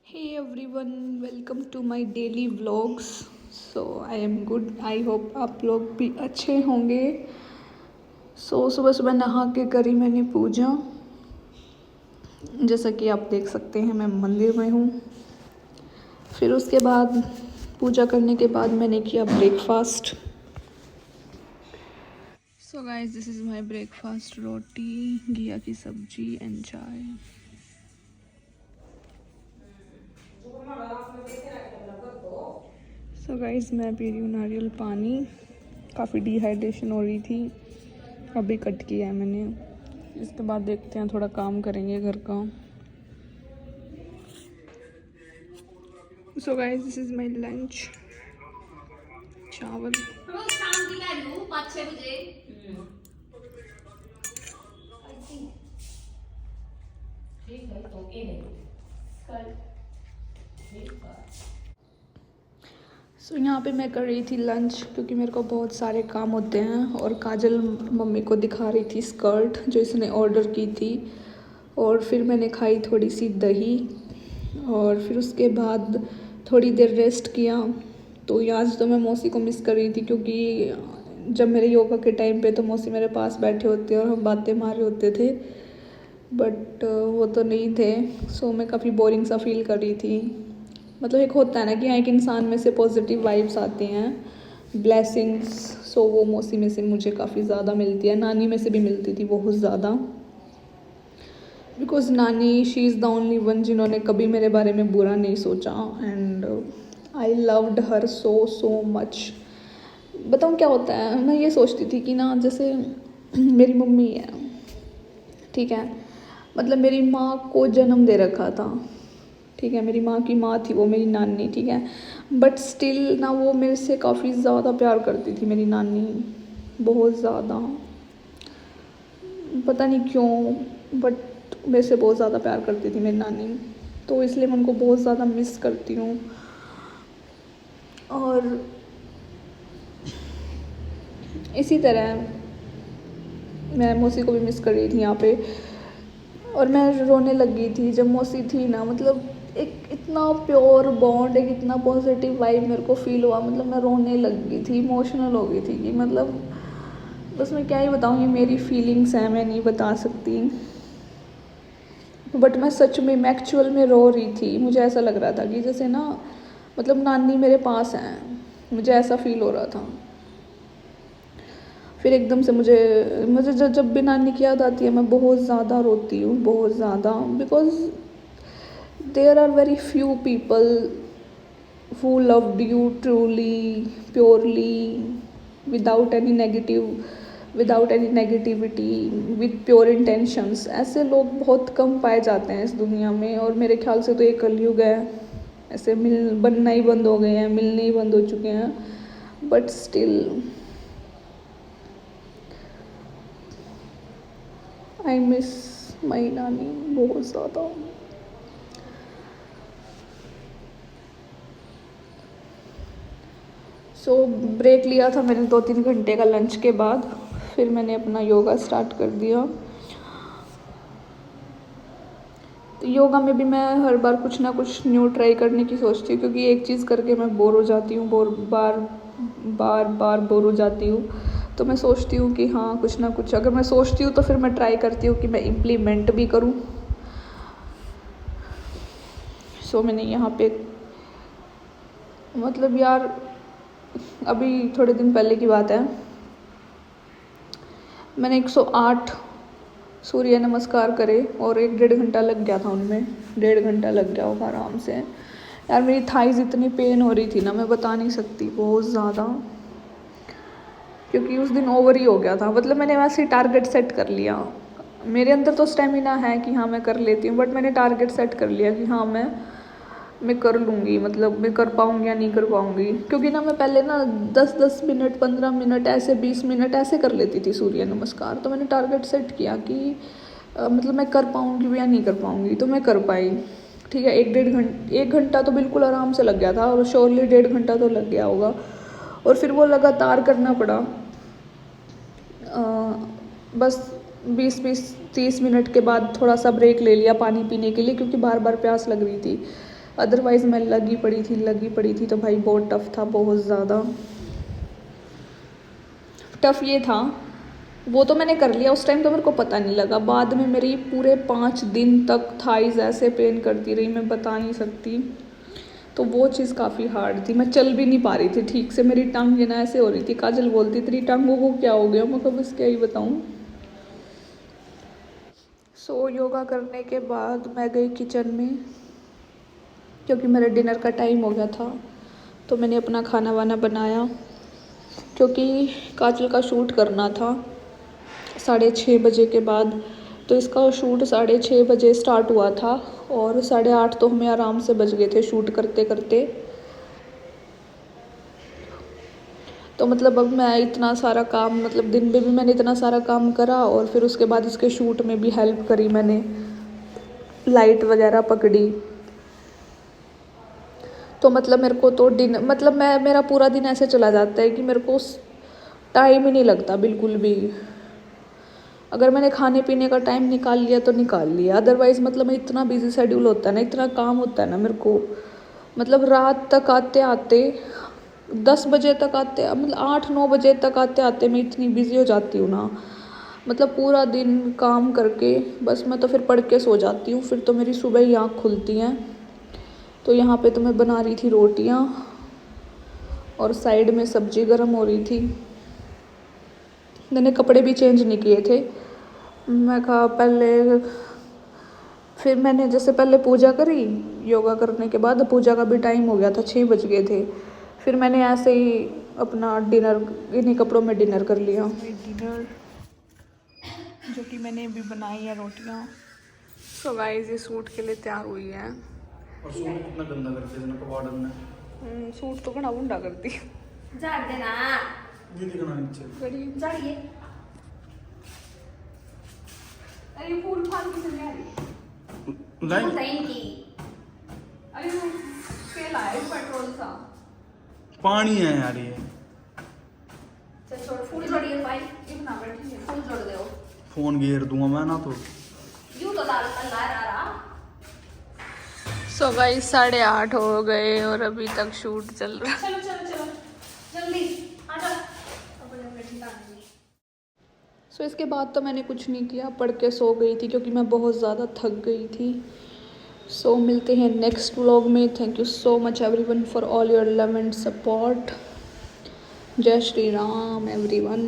Hey everyone, welcome to my daily vlogs. I am good. I hope आप लोग भी अच्छे होंगे. सुबह सुबह नहा के करी मैंने पूजा. जैसा कि आप देख सकते हैं मैं मंदिर में हूँ. फिर उसके बाद पूजा करने के बाद मैंने किया breakfast. So guys, this is my breakfast. रोटी, घिया की सब्जी एंड चाय. सो गाइस, मैं पी रही हूँ नारियल पानी. काफ़ी डिहाइड्रेशन हो रही थी. अभी कट किया है मैंने. इसके बाद देखते हैं, थोड़ा काम करेंगे घर का. So guys, this is my lunch. चावल. यहाँ पे मैं कर रही थी लंच, क्योंकि मेरे को बहुत सारे काम होते हैं. और काजल मम्मी को दिखा रही थी स्कर्ट जो इसने ऑर्डर की थी. और फिर मैंने खाई थोड़ी सी दही. और फिर उसके बाद थोड़ी देर रेस्ट किया. तो आज तो मैं मौसी को मिस कर रही थी, क्योंकि जब मेरे योगा के टाइम पे तो मौसी मेरे पास बैठे होते और हम बातें मार रहे होते थे. बट वो तो नहीं थे. मैं काफ़ी बोरिंग सा फील कर रही थी. मतलब एक होता है ना कि हाँ, एक इंसान में से पॉजिटिव वाइब्स आती हैं, ब्लेसिंग्स. वो मौसी में से मुझे काफ़ी ज़्यादा मिलती है. नानी में से भी मिलती थी बहुत ज़्यादा. बिकॉज नानी, she is the only one जिन्होंने कभी मेरे बारे में बुरा नहीं सोचा. And I loved her so much. बताऊँ क्या होता है, मैं ये सोचती थी कि ना, जैसे मेरी मम्मी है, ठीक है, मतलब मेरी माँ को जन्म दे रखा था, ठीक है, मेरी माँ की माँ थी वो, मेरी नानी, ठीक है. बट स्टिल ना, वो मेरे से काफ़ी ज़्यादा प्यार करती थी मेरी नानी. बहुत ज़्यादा. पता नहीं क्यों, बट मेरे से बहुत ज़्यादा प्यार करती थी मेरी नानी. तो इसलिए मैं उनको बहुत ज़्यादा मिस करती हूँ. और इसी तरह मैं मौसी को भी मिस कर रही थी यहाँ पे. और मैं रोने लगी थी जब मौसी थी ना. मतलब एक इतना प्योर बॉन्ड, एक इतना पॉजिटिव वाइब मेरे को फील हुआ. मतलब मैं रोने लग गई थी, इमोशनल हो गई थी कि मतलब बस मैं क्या ही बताऊँ, ये मेरी फीलिंग्स हैं, मैं नहीं बता सकती. बट मैं सच में, मैं एक्चुअल में रो रही थी. मुझे ऐसा लग रहा था कि जैसे ना, मतलब नानी मेरे पास हैं. मुझे ऐसा फील हो रहा था. फिर एकदम से मुझे मुझे जब भी नानी की याद आती है, मैं बहुत ज़्यादा रोती हूँ, बहुत ज़्यादा. Because there are very few people who loved you truly, purely, without any negativity, with pure intentions. ऐसे लोग बहुत कम पाए जाते हैं इस दुनिया में. और मेरे ख्याल से तो ये कलयुग है. ऐसे बनना ही बंद हो गए हैं, मिलने ही बंद हो चुके हैं. But still I miss my नानी बहुत ज़्यादा. ब्रेक लिया था मैंने 2-3 घंटे का लंच के बाद. फिर मैंने अपना योगा स्टार्ट कर दिया. तो योगा में भी मैं हर बार कुछ ना कुछ न्यू ट्राई करने की सोचती हूँ, क्योंकि एक चीज़ करके मैं बोर हो जाती हूँ, बार बोर हो जाती हूँ. तो मैं सोचती हूँ कि हाँ, कुछ ना कुछ अगर मैं सोचती हूँ तो फिर मैं ट्राई करती हूँ कि मैं इम्प्लीमेंट भी करूँ. मैंने यहाँ पे, मतलब यार, अभी थोड़े दिन पहले की बात है, मैंने 108 सूर्य नमस्कार करे और 1-1.5 घंटा लग गया था उनमें. 1.5 घंटा लग गया होगा आराम से. यार मेरी थाइज़ इतनी पेन हो रही थी ना, मैं बता नहीं सकती, बहुत ज़्यादा. क्योंकि उस दिन ओवर ही हो गया था. मतलब मैंने वैसे ही टारगेट सेट कर लिया. मेरे अंदर तो स्टेमिना है कि हाँ मैं कर लेती हूँ, बट मैंने टारगेट सेट कर लिया कि हाँ मैं कर लूँगी. मतलब मैं कर पाऊँगी या नहीं कर पाऊँगी. क्योंकि ना मैं पहले ना 10-10 मिनट, 15 मिनट, ऐसे 20 मिनट ऐसे कर लेती थी सूर्य नमस्कार. तो मैंने टारगेट सेट किया कि मतलब मैं कर पाऊँगी या नहीं कर पाऊँगी. तो मैं कर पाई, ठीक है. 1 घंटा तो बिल्कुल आराम से लग गया था, और श्योरली 1.5 घंटा तो लग गया होगा. और फिर वो लगातार करना पड़ा. बस 20-20-30 मिनट के बाद थोड़ा सा ब्रेक ले लिया पानी पीने के लिए, क्योंकि बार बार प्यास लग रही थी. अदरवाइज़ मैं लगी पड़ी थी तो भाई बहुत टफ़ था, बहुत ज़्यादा टफ़ ये था। वो तो मैंने कर लिया, उस टाइम तो मेरे को पता नहीं लगा, बाद में मेरी पूरे 5 दिन तक थाइज़ ऐसे पेन करती रही, मैं बता नहीं सकती। तो वो चीज़ काफ़ी हार्ड थी, मैं चल भी नहीं पा रही थी ठीक से, मेरी टंग ये ना ऐसे हो रही थी। काजल बोलती तेरी टंगों को क्या हो गया, मैं कब बस क्या ही बताऊँ। सो योगा करने के बाद मैं गई किचन में, क्योंकि मेरा डिनर का टाइम हो गया था। तो मैंने अपना खाना वाना बनाया, क्योंकि काजल का शूट करना था 6:30 बजे के बाद। तो इसका शूट 6:30 बजे स्टार्ट हुआ था और 8:30 तो हमें आराम से बज गए थे शूट करते करते। तो मतलब अब मैं इतना सारा काम, मतलब दिन में भी मैंने इतना सारा काम करा और फिर उसके बाद इसके शूट में भी हेल्प करी मैंने, लाइट वगैरह पकड़ी। तो मतलब मेरे को तो मतलब मेरा पूरा दिन ऐसे चला जाता है कि मेरे को टाइम ही नहीं लगता बिल्कुल भी। अगर मैंने खाने पीने का टाइम निकाल लिया तो निकाल लिया, अदरवाइज़ मतलब मैं इतना बिजी शेड्यूल होता है ना, इतना काम होता है ना मेरे को, मतलब रात तक आते आते 10 बजे तक आते, मतलब 8-9 बजे तक आते आते मैं इतनी बिजी हो जाती हूँ ना, मतलब पूरा दिन काम करके बस मैं तो फिर पढ़ के सो जाती हूँ, फिर तो मेरी सुबह ही आँख खुलती हैं। तो यहाँ पे तो मैं बना रही थी रोटियाँ और साइड में सब्जी गर्म हो रही थी। मैंने कपड़े भी चेंज नहीं किए थे, मैं कहा पहले, फिर मैंने जैसे पहले पूजा करी, योगा करने के बाद पूजा का भी टाइम हो गया था, 6 बज गए थे। फिर मैंने ऐसे ही अपना डिनर इन्हीं कपड़ों में डिनर कर लिया। डिनर जो कि मैंने अभी बनाई है रोटियाँ। सो गाइस ये सूट के लिए तैयार हुई है। और सूट कितना गंदा करते हैं ना वार्डन ने। सूट तो घना उंडा करती झाड़ देना, ये दिखना नीचे झाड़िए। अरे फूल फाल की चली आ रही लाइन की अरे वो तेल आया पेट्रोल सा पानी है यार ये। चल छोड़, फूल जोड़िए भाई, ये बना बैठी है। फूल जोड़ दो। फोन घेर दूंगा मैं ना तो। यूं तो लाल ला रहा। सो गाइस 8:30 हो गए और अभी तक शूट चल रहा है। चलो चलो चलो जल्दी आ जा। अब मैं ठिकाने में। सो इसके बाद तो मैंने कुछ नहीं किया, पढ़ के सो गई थी क्योंकि मैं बहुत ज़्यादा थक गई थी। सो मिलते हैं नेक्स्ट व्लॉग में। Thank you so much everyone for all your love and support. जय श्री राम एवरीवन।